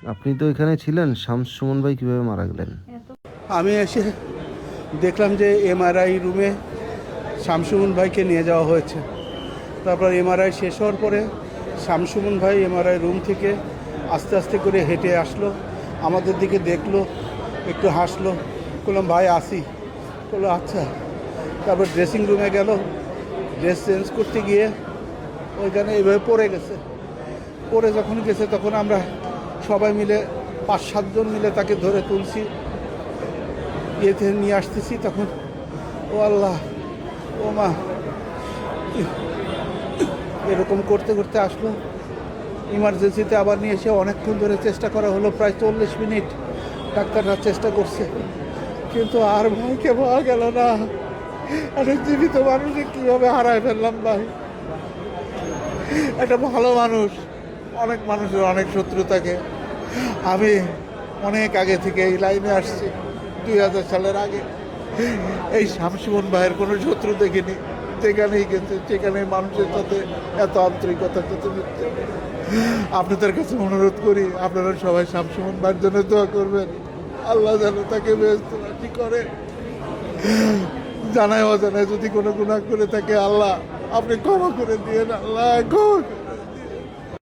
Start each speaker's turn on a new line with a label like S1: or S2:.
S1: আপনি তো এখানে ছিলেন, শামস সুমন ভাই কিভাবে মারা গেলেন?
S2: আমি এসে দেখলাম যে এমআরআই রুমে শামসুমন ভাইকে নিয়ে যাওয়া হয়েছে। তারপর এমআরআই শেষ হওয়ার পরে শামসুমন ভাই এমআরআই রুম থেকে আস্তে আস্তে করে হেঁটে আসলো, আমাদের দিকে দেখলো, একটু হাসলো, বললাম ভাই আসি, বললো আচ্ছা। তারপর ড্রেসিং রুমে গেল, ড্রেস চেঞ্জ করতে গিয়ে ওইখানে এইভাবে পড়ে গেছে। পড়ে যখন গেছে তখন আমরা সবাই মিলে 5-7 জন মিলে তাকে ধরে তুলছি, ইয়েতে নিয়ে আসতেছি। তখন ও আল্লাহ, ও মা, এরকম করতে করতে আসলো। ইমার্জেন্সিতে আবার নিয়ে এসে অনেকক্ষণ ধরে চেষ্টা করা হলো, প্রায় 40 মিনিট ডাক্তাররা চেষ্টা করছে, কিন্তু আর ভাইকে পাওয়া গেল না। একটা জীবিত মানুষকে কীভাবে হারায় ফেললাম ভাই। একটা ভালো মানুষ, অনেক মানুষের অনেক শত্রু থাকে। আমি অনেক আগে থেকে এই লাইনে আসছি, 2000 সালের আগে। এই শামসুমন ভাইয়ের কোনো শত্রু দেখিনি, যেখানেই গেছে সেখানেই মানুষের সাথে এত আন্তরিকতার সাথে মিশছে। আপনাদের কাছে অনুরোধ করি, আপনারা সবাই শামসুমন ভাইয়ের জন্য দোয়া করবেন, আল্লাহ যেন তাকে বেহেশত রাজি করে। জানায় অজানায় যদি কোনো গুনাহ করে থাকে, আল্লাহ আপনি ক্ষমা করে দিয়েন, আল্লাহ ক্ষমা